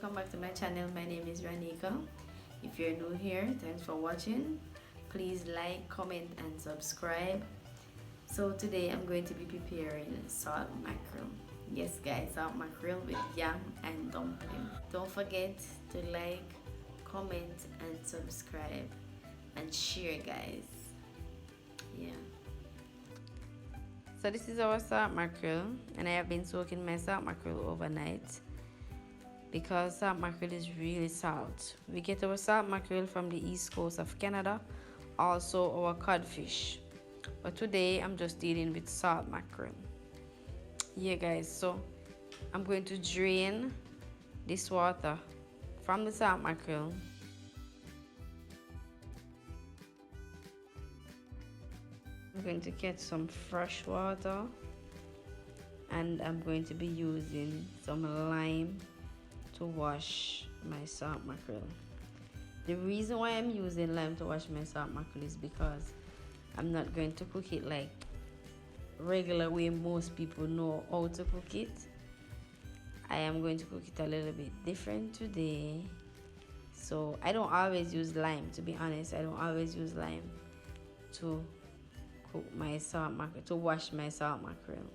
welcome back to my channel. My name is Ranika. If you're new here, thanks for watching. Please like, comment and subscribe. So today I'm going to be preparing salt mackerel. Yes guys, salt mackerel with yam and dumpling. Don't forget to like, comment and subscribe and share guys. Yeah. So this is our salt mackerel, and I have been soaking my salt mackerel overnight because salt mackerel is really salt. We get our salt mackerel from the east coast of Canada, also our codfish. But today I'm just dealing with salt mackerel. Yeah guys, so I'm going to drain this water from the salt mackerel. I'm going to get some fresh water, and I'm going to be using some lime to wash my salt mackerel. The reason why I'm using lime to wash my salt mackerel is because I'm not going to cook it like regular way most people know how to cook it. I am going to cook it a little bit different today. So I don't always use lime, to be honest. I don't always use lime to cook my salt mackerel, to wash my salt mackerel.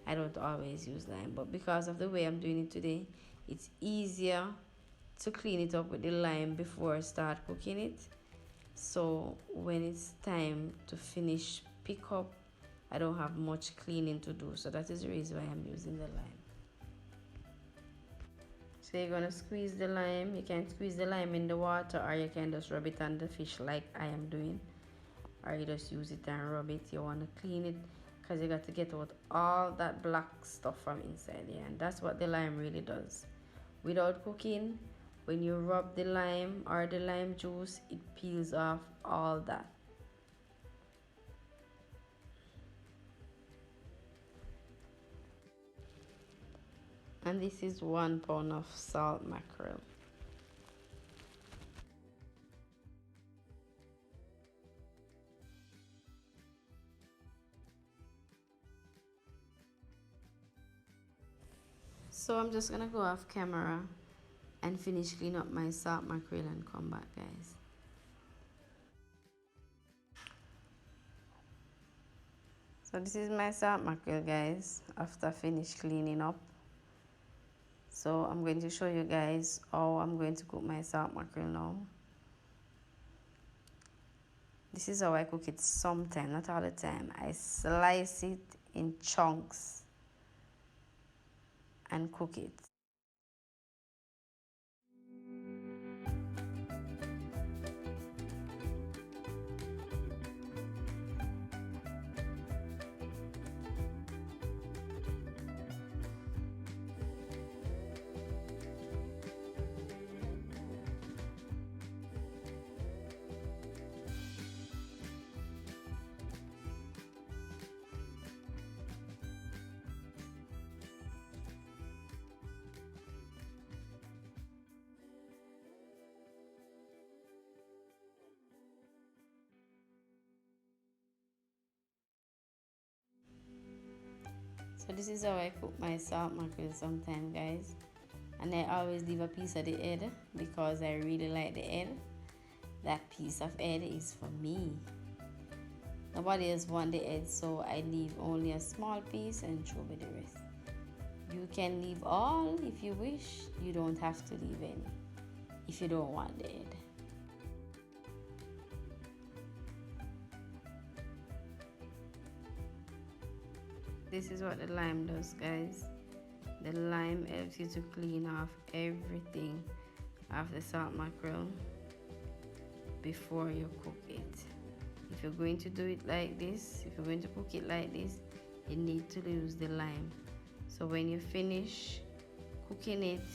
I don't always use lime, but because of the way I'm doing it today, it's easier to clean it up with the lime before I start cooking it. So when it's time to finish pick up, I don't have much cleaning to do. So that is the reason why I'm using the lime. So you're gonna squeeze the lime. You can squeeze the lime in the water, or you can just rub it on the fish like I am doing. Or you just use it and rub it. You want to clean it because you got to get out all that black stuff from inside here, and that's what the lime really does. Without cooking, when you rub the lime or the lime juice, it peels off all that. And this is 1 pound of salt mackerel. So I'm just gonna go off camera and finish clean up my salt mackerel and come back guys. So this is my salt mackerel guys after finish cleaning up. So I'm going to show you guys how I'm going to cook my salt mackerel now. This is how I cook it sometimes, not all the time. I slice it in chunks and cook it. So this is how I cook my salt mackerel sometimes guys, and I always leave a piece of the head because I really like the head. That piece of head is for me. Nobody else want the head, so I leave only a small piece and throw away the rest. You can leave all if you wish. You don't have to leave any if you don't want the head. This is what the lime does guys. The lime helps you to clean off everything of the salt mackerel before you cook it. If you're going to do it like this, if you're going to cook it like this, you need to use the lime. So when you finish cooking it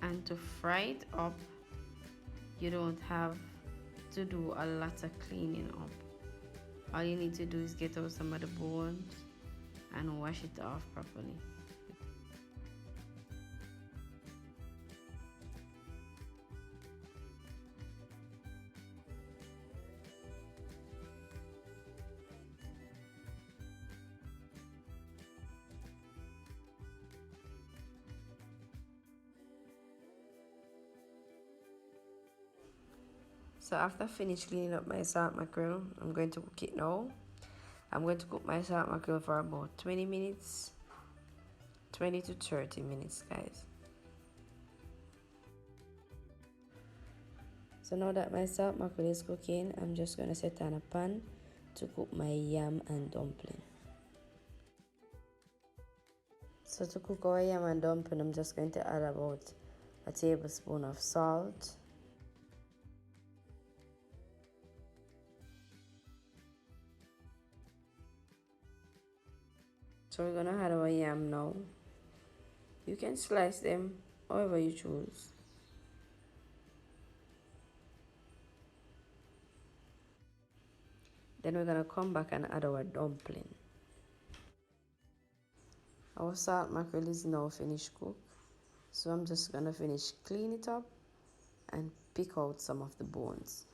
and to fry it up, you don't have to do a lot of cleaning up. All you need to do is get out some of the bones and wash it off properly. So after finish cleaning up my salt mackerel, I'm going to cook it now. I'm going to cook my salt mackerel for about 20 minutes, 20 to 30 minutes, guys. So now that my salt mackerel is cooking, I'm just going to set on a pan to cook my yam and dumpling. So to cook our yam and dumpling, I'm just going to add about a tablespoon of salt. So we're gonna add our yam now. You can slice them however you choose. Then we're gonna come back and add our dumpling. Our salt mackerel is now finished cooked. So I'm just gonna finish clean it up and pick out some of the bones.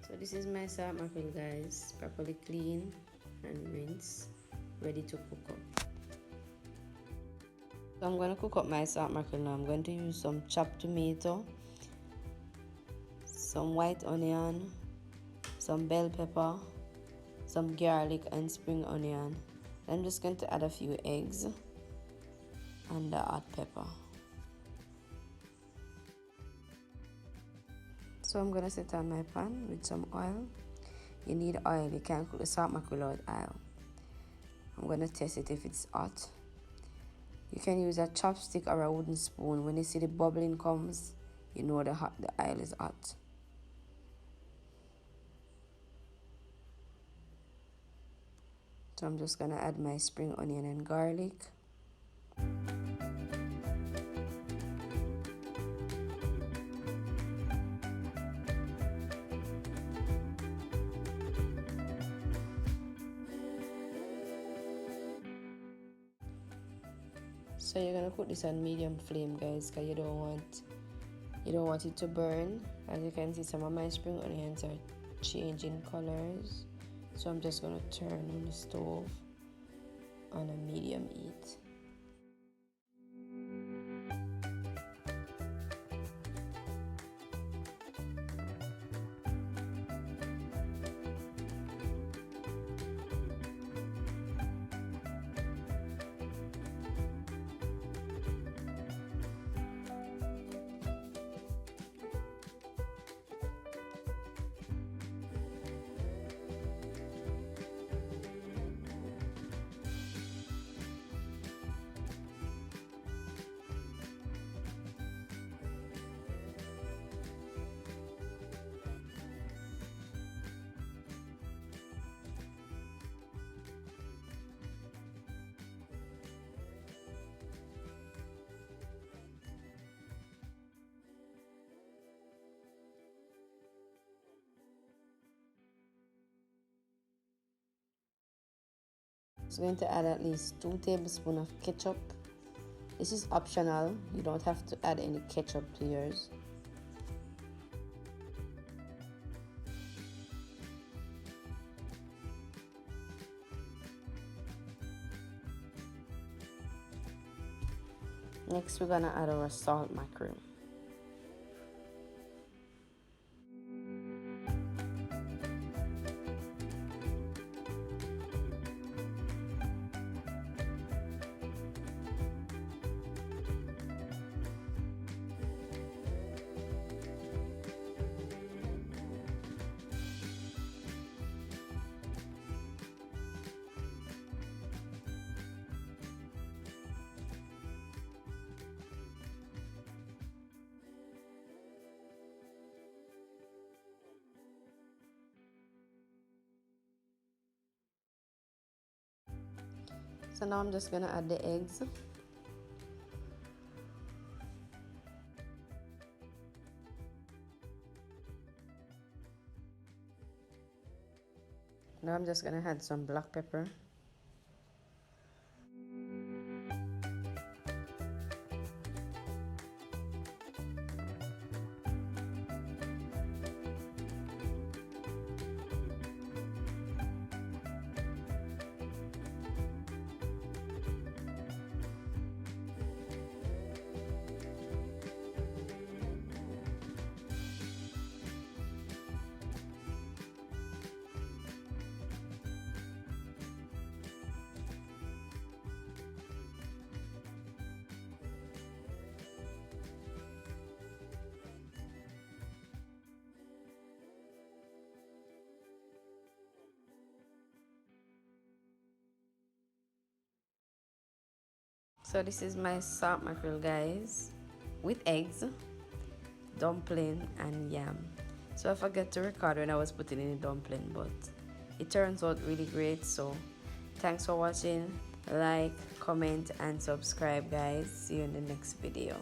So this is my salt mackerel, guys, properly clean and rinse, ready to cook up. So I'm going to cook up my salt mackerel now. I'm going to use some chopped tomato, some white onion, some bell pepper, some garlic and spring onion. I'm just going to add a few eggs and the hot pepper. So I'm gonna set on my pan with some oil. You need oil, you can't cook the salt mackerel without oil. I'm gonna test it if it's hot. You can use a chopstick or a wooden spoon. When you see the bubbling comes, you know the oil is hot. So I'm just gonna add my spring onion and garlic. So you're gonna cook this on medium flame, guys, because you don't want it to burn. As you can see, some of my spring onions are changing colors. So I'm just gonna turn on the stove on a medium heat. I'm going to add at least 2 tablespoons of ketchup. This is optional. You don't have to add any ketchup to yours. Next, we're gonna add our salt mackerel. So now I'm just gonna add the eggs. Now I'm just gonna add some black pepper. So this is my salt mackerel, guys, with eggs, dumpling, and yam. So I forgot to record when I was putting in the dumpling, but it turns out really great. So thanks for watching. Like, comment, and subscribe, guys. See you in the next video.